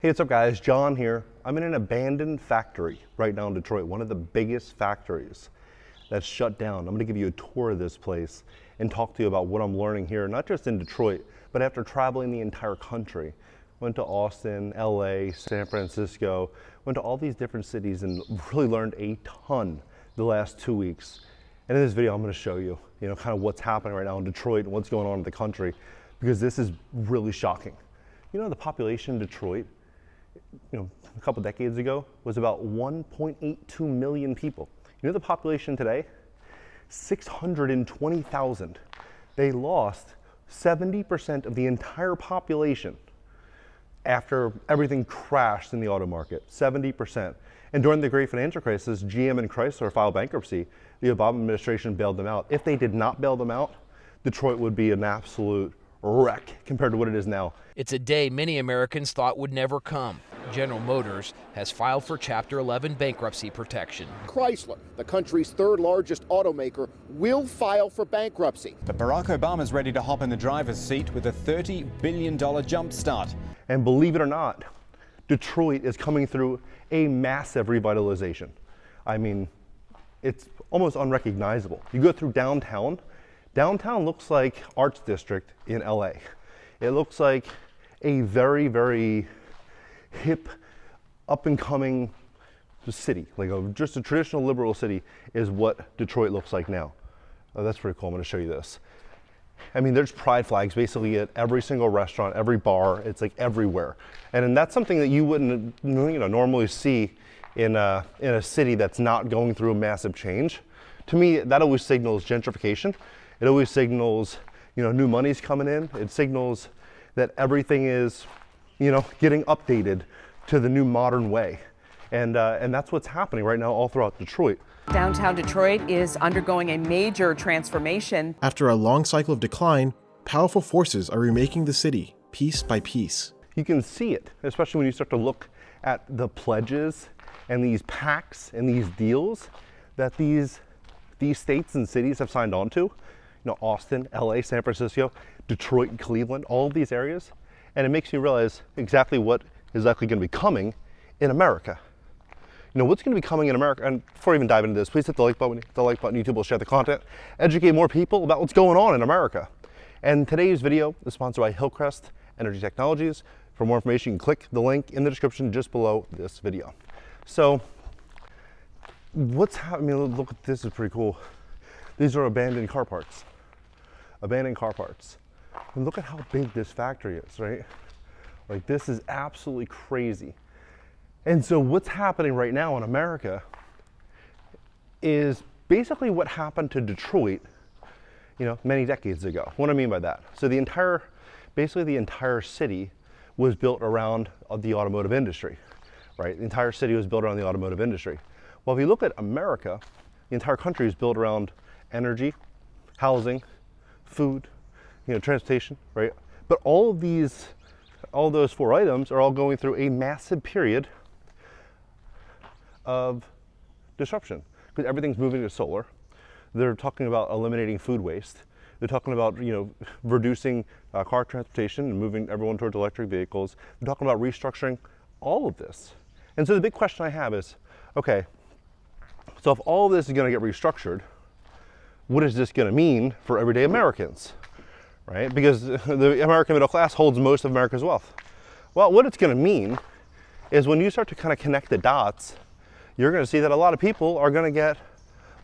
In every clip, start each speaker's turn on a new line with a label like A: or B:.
A: Hey, what's up guys? John here. I'm in an abandoned factory right now in Detroit, one of the biggest factories that's shut down. I'm gonna give you a tour of this place and talk to you about what I'm learning here, not just in Detroit, but after traveling the entire country. Went to Austin, LA, San Francisco, went to all these different cities and really learned a ton the last 2 weeks. And in this video, I'm gonna show you, kind of what's happening right now in Detroit and what's going on in the country, because this is really shocking. The population in Detroit, a couple decades ago was about 1.82 million people. The population today, 620,000. They lost 70% of the entire population after everything crashed in the auto market, 70%. And during the Great Financial Crisis, GM and Chrysler filed bankruptcy. The Obama administration bailed them out. If they did not bail them out, Detroit would be an absolute wreck compared to what it is now.
B: It's a day many Americans thought would never come. General Motors has filed for Chapter 11 bankruptcy protection.
C: Chrysler, the country's third largest automaker, will file for bankruptcy.
D: But Barack Obama's ready to hop in the driver's seat with a $30 billion jumpstart.
A: And believe it or not, Detroit is coming through a massive revitalization. I mean, it's almost unrecognizable. You go through downtown, downtown looks like Arts District in LA. It looks like a very, very hip, up and coming city. Just a traditional liberal city is what Detroit looks like now. Oh, that's pretty cool. I'm going to show you this. I mean, there's pride flags basically at every single restaurant, every bar. It's like everywhere. And that's something that you wouldn't normally see in a city that's not going through a massive change. To me, that always signals gentrification. It always signals, new money's coming in. It signals that everything is, getting updated to the new modern way. And that's what's happening right now all throughout Detroit.
E: Downtown Detroit is undergoing a major transformation.
F: After a long cycle of decline, powerful forces are remaking the city piece by piece.
A: You can see it, especially when you start to look at the pledges and these pacts and these deals that these states and cities have signed on to. Austin, LA, San Francisco, Detroit, Cleveland, all of these areas. And it makes you realize exactly what is likely going to be coming in America. What's going to be coming in America. And before I even dive into this, please hit the like button. Hit the like button. YouTube will share the content, educate more people about what's going on in America. And today's video is sponsored by Hillcrest Energy Technologies. For more information, you can click the link in the description just below this video. So what's happening? Look at this, is pretty cool. These are abandoned car parts. Abandoned car parts. And look at how big this factory is, right? Like, this is absolutely crazy. And so what's happening right now in America is basically what happened to Detroit, many decades ago. What do I mean by that? So basically the entire city was built around the automotive industry, right? The entire city was built around the automotive industry. Well, if you look at America, the entire country is built around energy, housing, food, transportation, right? But all those four items are all going through a massive period of disruption because everything's moving to solar. They're talking about eliminating food waste. They're talking about, reducing car transportation and moving everyone towards electric vehicles. They're talking about restructuring all of this. And so the big question I have is, okay, so if all of this is going to get restructured, what is this going to mean for everyday Americans, right? Because the American middle class holds most of America's wealth. Well, what it's going to mean is when you start to kind of connect the dots, you're going to see that a lot of people are going to get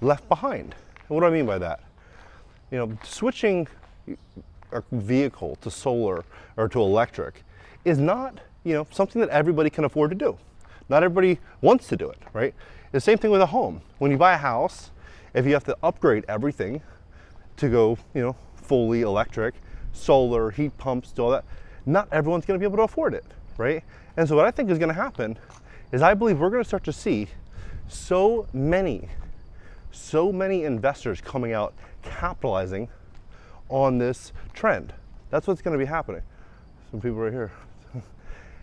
A: left behind. And what do I mean by that? Switching a vehicle to solar or to electric is not, something that everybody can afford to do. Not everybody wants to do it, right? The same thing with a home. When you buy a house, if you have to upgrade everything to go, fully electric, solar, heat pumps, all that, not everyone's going to be able to afford it, right? And so what I think is going to happen is I believe we're going to start to see so many investors coming out capitalizing on this trend. That's what's going to be happening. Some people right here.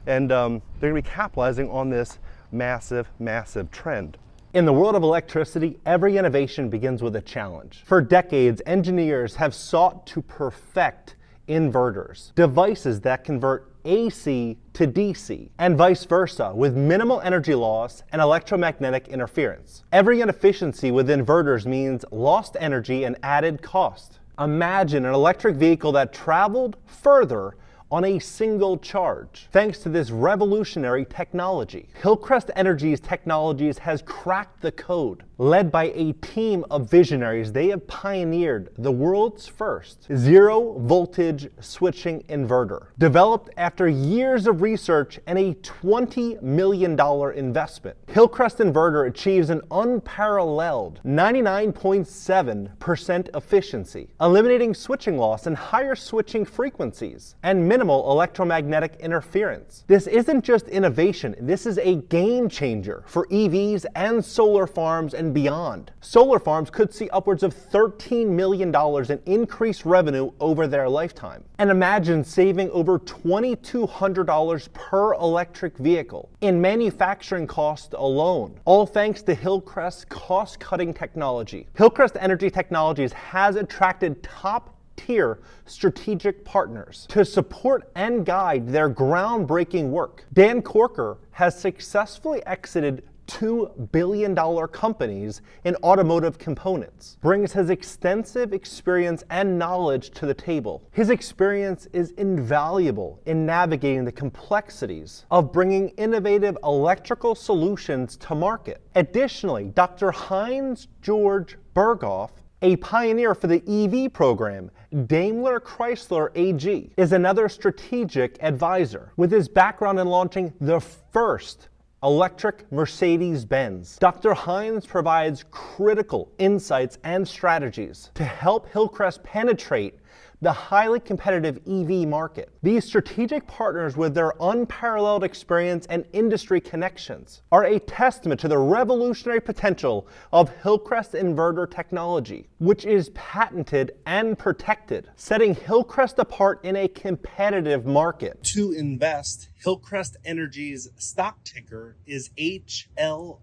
A: And they're going to be capitalizing on this massive, massive trend.
G: In the world of electricity, every innovation begins with a challenge. For decades, engineers have sought to perfect inverters, devices that convert AC to DC, and vice versa, with minimal energy loss and electromagnetic interference. Every inefficiency with inverters means lost energy and added cost. Imagine an electric vehicle that traveled further on a single charge. Thanks to this revolutionary technology, Hillcrest Energy's technologies has cracked the code. Led by a team of visionaries, they have pioneered the world's first zero voltage switching inverter. Developed after years of research and a $20 million investment, Hillcrest Inverter achieves an unparalleled 99.7% efficiency, eliminating switching loss and higher switching frequencies, and minimal electromagnetic interference. This isn't just innovation, this is a game changer for EVs and solar farms and beyond. Solar farms could see upwards of $13 million in increased revenue over their lifetime. And imagine saving over $2,200 per electric vehicle in manufacturing costs alone, all thanks to Hillcrest's cost-cutting technology. Hillcrest Energy Technologies has attracted top-tier strategic partners to support and guide their groundbreaking work. Dan Corker has successfully exited $2 billion companies in automotive components, brings his extensive experience and knowledge to the table. His experience is invaluable in navigating the complexities of bringing innovative electrical solutions to market. Additionally, Dr. Heinz George Berghoff, a pioneer for the EV program, Daimler Chrysler AG, is another strategic advisor. With his background in launching the first electric Mercedes-Benz, Dr. Heinz provides critical insights and strategies to help Hillcrest penetrate the highly competitive EV market. These strategic partners, with their unparalleled experience and industry connections, are a testament to the revolutionary potential of Hillcrest inverter technology, which is patented and protected, setting Hillcrest apart in a competitive market. To invest, Hillcrest Energy's stock ticker is HLRTF.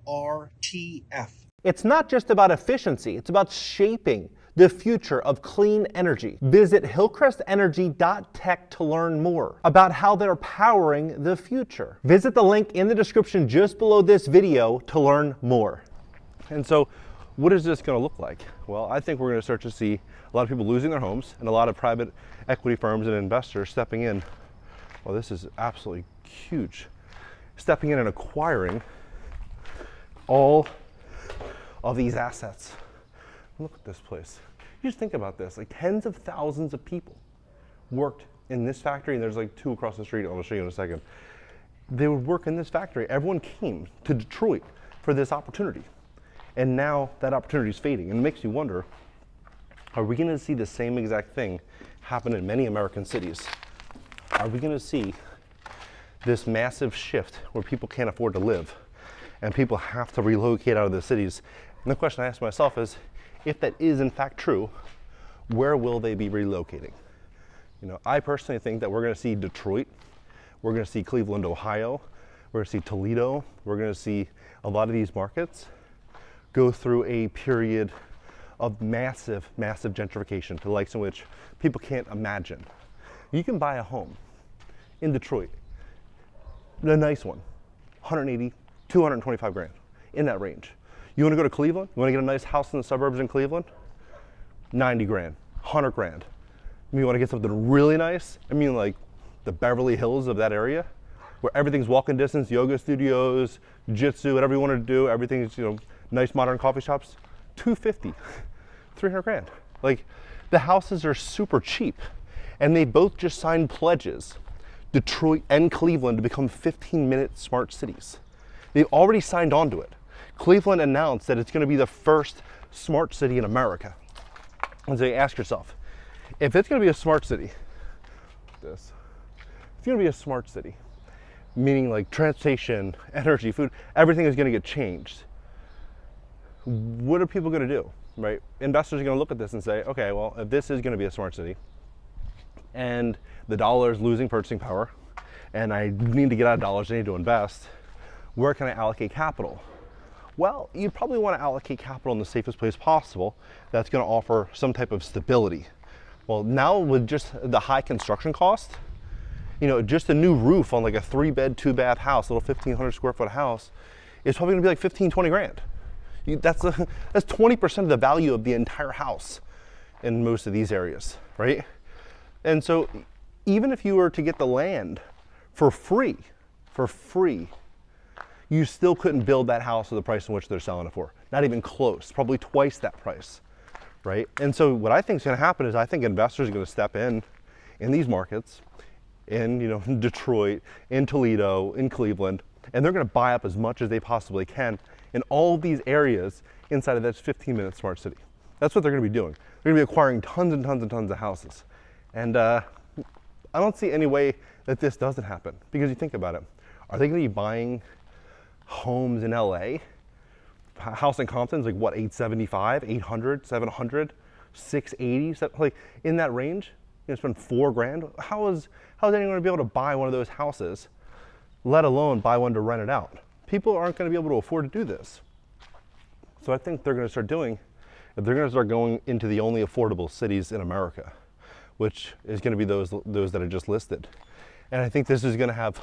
G: It's not just about efficiency, it's about shaping the future of clean energy. Visit hillcrestenergy.tech to learn more about how they're powering the future. Visit the link in the description just below this video to learn more.
A: And so, what is this going to look like? Well, I think we're going to start to see a lot of people losing their homes and a lot of private equity firms and investors stepping in. Well, this is absolutely huge. Stepping in and acquiring all of these assets. Look at this place. You just think about this, like tens of thousands of people worked in this factory, and there's like two across the street, I'll show you in a second. They would work in this factory. Everyone came to Detroit for this opportunity. And now that opportunity is fading. And it makes you wonder, are we gonna see the same exact thing happen in many American cities? Are we gonna see this massive shift where people can't afford to live and people have to relocate out of the cities? And the question I ask myself is, if that is in fact true, where will they be relocating? You know, I personally think that we're going to see Detroit, we're going to see Cleveland, Ohio, we're going to see Toledo, we're going to see a lot of these markets go through a period of massive, massive gentrification to the likes in which people can't imagine. You can buy a home in Detroit, a nice one, 180, 225 grand, in that range. You want to go to Cleveland? You want to get a nice house in the suburbs in Cleveland? 90 grand, 100 grand. You want to get something really nice? I mean, like the Beverly Hills of that area, where everything's walking distance, yoga studios, jiu-jitsu, whatever you want to do, everything's, you know, nice modern coffee shops. 250, 300 grand. Like, the houses are super cheap, and they both just signed pledges, Detroit and Cleveland, to become 15-minute smart cities. They've already signed on to it. Cleveland announced that it's going to be the first smart city in America. And so you ask yourself, if it's going to be a smart city, it's going to be a smart city, meaning like transportation, energy, food, everything is going to get changed. What are people going to do, right? Investors are going to look at this and say, okay, well, if this is going to be a smart city and the dollar is losing purchasing power and I need to get out of dollars, I need to invest, where can I allocate capital? Well, you probably want to allocate capital in the safest place possible that's going to offer some type of stability. Well, now with just the high construction cost, you know, just a new roof on like a 3-bed, 2-bath house, a little 1,500 square foot house, is probably gonna be like 15, 20 grand. That's 20% of the value of the entire house in most of these areas, right? And so even if you were to get the land for free, you still couldn't build that house at the price in which they're selling it for. Not even close, probably twice that price, right? And so what I think is gonna happen is I think investors are gonna step in these markets, in, you know, Detroit, in Toledo, in Cleveland, and they're gonna buy up as much as they possibly can in all of these areas inside of that 15-minute smart city. That's what they're gonna be doing. They're gonna be acquiring tons and tons and tons of houses. And I don't see any way that this doesn't happen, because you think about it. Are they gonna be buying homes in LA? House in Compton's like what, 875, 800, 700, 680, like in that range? You know, spend $4,000. How is anyone gonna be able to buy one of those houses, let alone buy one to rent it out? People aren't gonna be able to afford to do this. So I think they're gonna start going into the only affordable cities in America, which is gonna be those that I just listed. And I think this is gonna have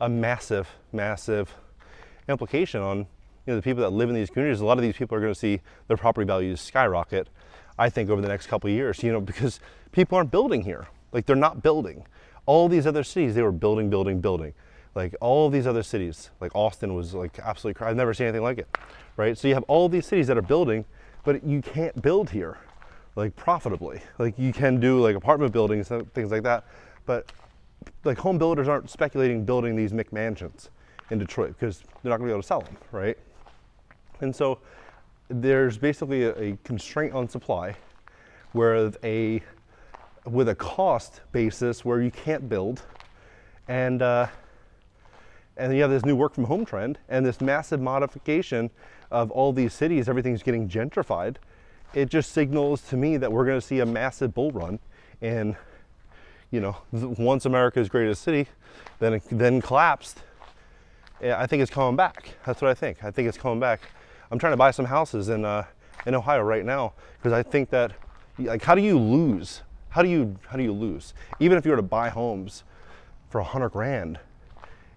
A: a massive, massive implication on, you know, the people that live in these communities. A lot of these people are going to see their property values skyrocket, I think, over the next couple of years, you know, because people aren't building here. Like, they're not building. All these other cities, they were building. Like, all these other cities, like Austin was like absolutely crazy. I've never seen anything like it, right? So you have all these cities that are building, but you can't build here, like, profitably. Like, you can do like apartment buildings and things like that, but like home builders aren't speculating building these McMansions in Detroit because they're not gonna be able to sell them, right? And so there's basically a constraint on supply with a cost basis where you can't build, and you have this new work from home trend and this massive modification of all these cities. Everything's getting gentrified. It just signals to me that we're gonna see a massive bull run in, you know, once America's greatest city then collapsed. I think it's coming back. That's what I think. I think it's coming back. I'm trying to buy some houses in Ohio right now because I think that, like, how do you lose? How do you lose? Even if you were to buy homes for $100,000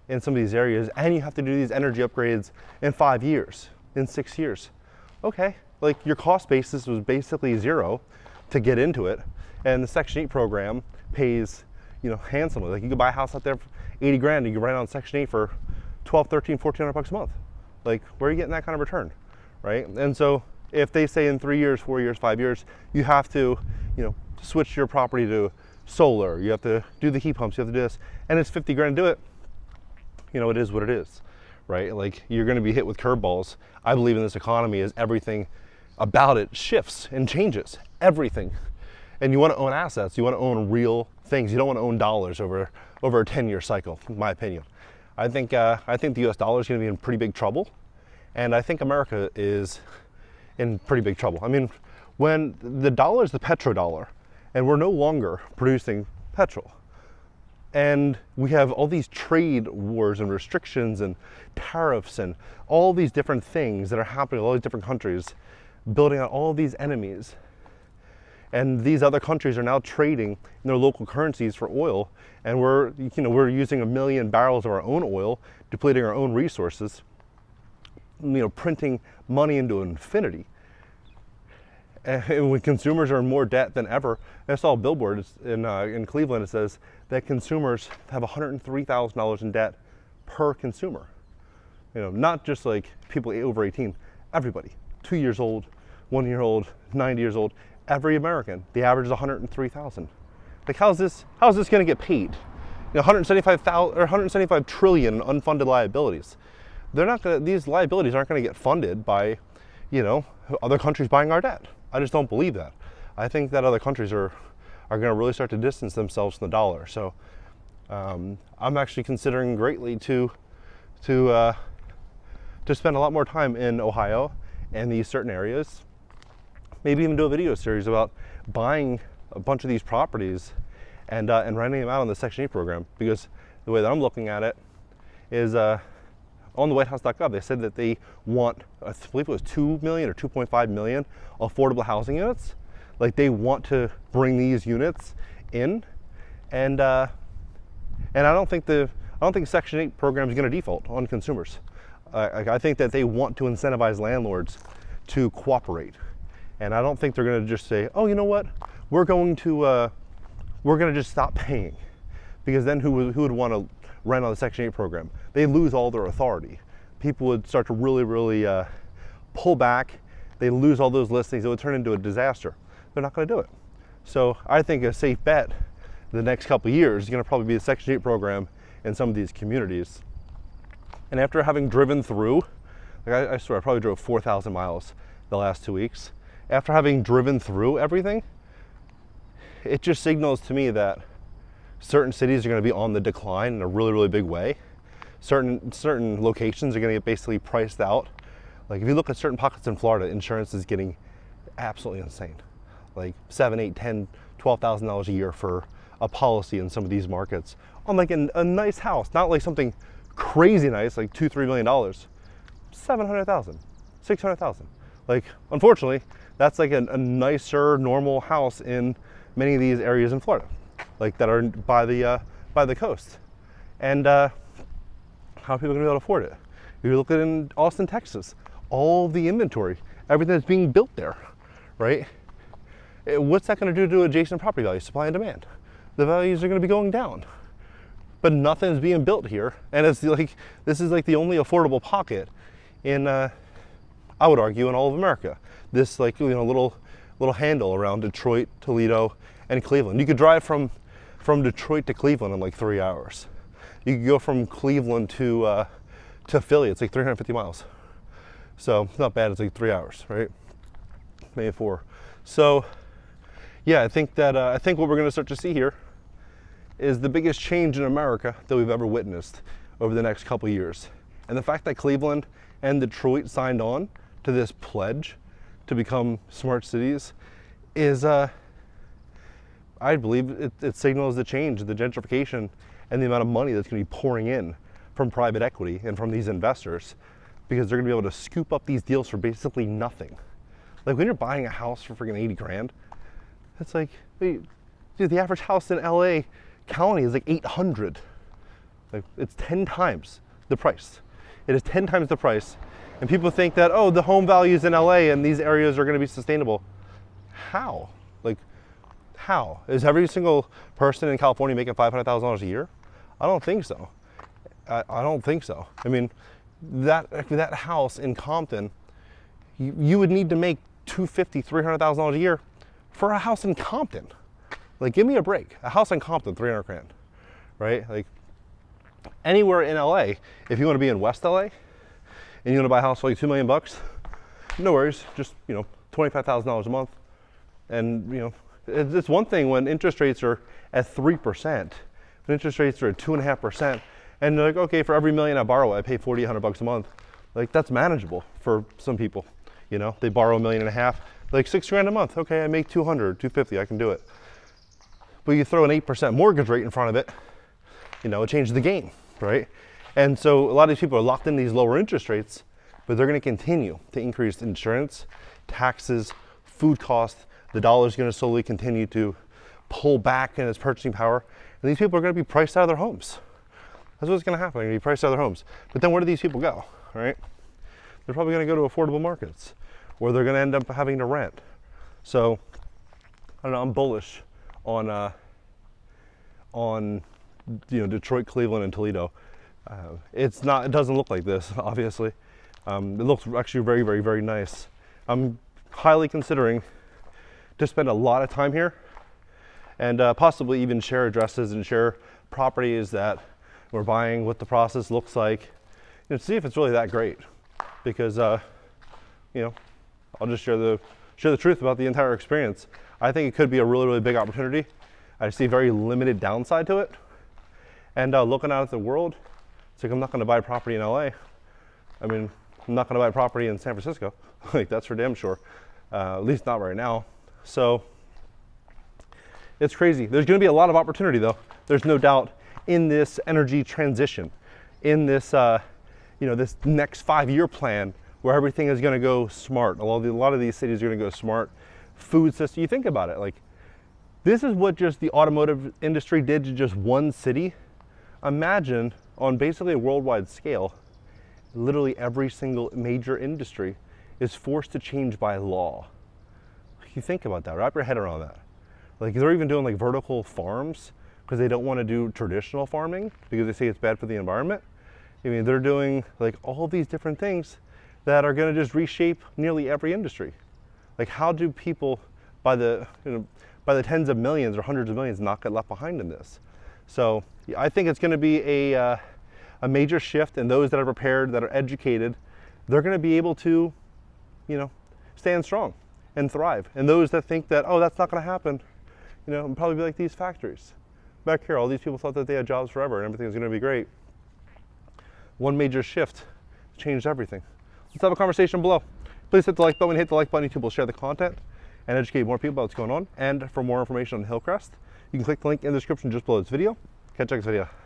A: in some of these areas, and you have to do these energy upgrades in 5 years, in 6 years. Okay, like, your cost basis was basically zero to get into it, and the Section 8 program pays, you know, handsomely. Like, you could buy a house out there for $80,000, and you can rent it on Section 8 for $1,200, $1,300, $1,400 a month. Like, where are you getting that kind of return, right? And so if they say in 3 years, 4 years, 5 years, you have to, you know, switch your property to solar, you have to do the heat pumps, you have to do this, and it's $50,000 to do it, you know, it is what it is, right? Like, you're gonna be hit with curveballs. I believe in this economy as everything about it shifts and changes, everything. And you wanna own assets, you wanna own real things. You don't wanna own dollars over a 10-year cycle, in my opinion. I think the US dollar is gonna be in pretty big trouble, and I think America is in pretty big trouble. I mean, when the dollar is the petrodollar, and we're no longer producing petrol, and we have all these trade wars and restrictions and tariffs and all these different things that are happening in all these different countries, building out all these enemies, and these other countries are now trading in their local currencies for oil, and we're using 1 million barrels of our own oil, depleting our own resources, you know, printing money into infinity. And when consumers are in more debt than ever, I saw a billboard in Cleveland. It says that consumers have $103,000 in debt per consumer. You know, not just like people over 18, everybody, 2 years old, 1 year old, 90 years old, every American. The average is 103,000. Like, how's this going to get paid? You know, 175 trillion in unfunded liabilities. These liabilities aren't going to get funded by, you know, other countries buying our debt. I just don't believe that. I think that other countries are going to really start to distance themselves from the dollar. So I'm actually considering greatly to spend a lot more time in Ohio and these certain areas. Maybe even do a video series about buying a bunch of these properties and renting them out on the Section 8 program. Because the way that I'm looking at it is on the WhiteHouse.gov, they said that they want, I believe it was 2 million or 2.5 million affordable housing units. Like, they want to bring these units in, and And I don't think Section 8 program is going to default on consumers. I think that they want to incentivize landlords to cooperate. And I don't think they're going to just say, oh, you know what, we're going to just stop paying. Because then who would want to rent on the Section 8 program? They lose all their authority. People would start to really pull back. They lose all those listings. It would turn into a disaster. They're not going to do it. So I think a safe bet the next couple of years is going to probably be the Section 8 program in some of these communities. And after having driven through, like I swear I probably drove 4,000 miles the last 2 weeks. After having driven through everything, it just signals to me that certain cities are going to be on the decline in a really big way. Certain locations are going to get basically priced out. Like if you look at certain pockets in Florida, insurance is getting absolutely insane. Like $7,000, $8,000, $10,000, $12,000 a year for a policy in some of these markets on like a nice house, not like something crazy nice, like $2-3 million, $700,000, $600,000. Like, unfortunately, that's like a nicer, normal house in many of these areas in Florida, like that are by the coast. And how are people gonna be able to afford it? If you look at in Austin, Texas, all the inventory, everything that's being built there, right? What's that gonna do to adjacent property values, supply and demand? The values are gonna be going down. But nothing's being built here, and it's like this is like the only affordable pocket in, I would argue, in all of America. This like little handle around Detroit, Toledo, and Cleveland. You could drive from Detroit to Cleveland in like 3 hours. You could go from Cleveland to Philly. It's like 350 miles. So it's not bad. It's like 3 hours, right? Maybe 4. So yeah, I think what we're going to start to see here is the biggest change in America that we've ever witnessed over the next couple years. And the fact that Cleveland and Detroit signed on to this pledge to become smart cities is, I believe it signals the change, the gentrification, and the amount of money that's gonna be pouring in from private equity and from these investors, because they're gonna be able to scoop up these deals for basically nothing. Like when you're buying a house for freaking 80 grand, it's like, dude, the average house in LA County is like 800. Like it's 10 times the price. It is 10 times the price. And people think that, oh, the home values in LA and these areas are going to be sustainable. How? Like, how? Is every single person in California making $500,000 a year? I don't think so. I don't think so. I mean, that house in Compton, you would need to make $250,000, $300,000 a year for a house in Compton. Like, give me a break. A house in Compton, 300 grand, right? Like, anywhere in LA, if you want to be in West LA and you want to buy a house for like $2 million, no worries, just, $25,000 a month. And, it's one thing when interest rates are at 3%, when interest rates are at 2.5%, and they're like, okay, for every million I borrow, I pay $40, $100 a month. Like, that's manageable for some people. They borrow $1.5 million, like $6 grand a month. Okay, I make 200, 250, I can do it. But you throw an 8% mortgage rate in front of it, it changes the game, right? And so a lot of these people are locked in these lower interest rates, but they're going to continue to increase insurance, taxes, food costs. The dollar's going to slowly continue to pull back in its purchasing power, and these people are going to be priced out of their homes. That's what's going to happen. They're going to be priced out of their homes. But then where do these people go, right? They're probably going to go to affordable markets, where they're going to end up having to rent. So I don't know. I'm bullish on Detroit, Cleveland, and Toledo. It doesn't look like this, obviously. It looks actually very, very, very nice. I'm highly considering to spend a lot of time here and possibly even share addresses and share properties that we're buying, what the process looks like, see if it's really that great. Because I'll just share the truth about the entire experience. I think it could be a really, really big opportunity. I see very limited downside to it. And looking out at the world, it's like I'm not going to buy property in LA. I mean, I'm not going to buy property in San Francisco. Like, that's for damn sure. At least not right now. So it's crazy. There's going to be a lot of opportunity, though. There's no doubt in this energy transition, in this, this next 5-year plan where everything is going to go smart. A lot of these cities are going to go smart. Food system. You think about it, like this is what just the automotive industry did to just one city imagine on basically a worldwide scale, literally every single major industry is forced to change by law. You think about that, wrap your head around that. Like they're even doing like vertical farms because they don't want to do traditional farming because they say it's bad for the environment. I mean, they're doing like all these different things that are going to just reshape nearly every industry. Like how do people by the tens of millions or hundreds of millions not get left behind in this? So I think it's going to be a major shift, and those that are prepared, that are educated, they're going to be able to, stand strong and thrive. And those that think that, oh, that's not going to happen, will probably be like these factories. Back here, all these people thought that they had jobs forever and everything was going to be great. One major shift changed everything. Let's have a conversation below. Please hit the like button. Hit the like button. YouTube will share the content and educate more people about what's going on. And for more information on Hillcrest, you can click the link in the description just below this video. Catch you next video.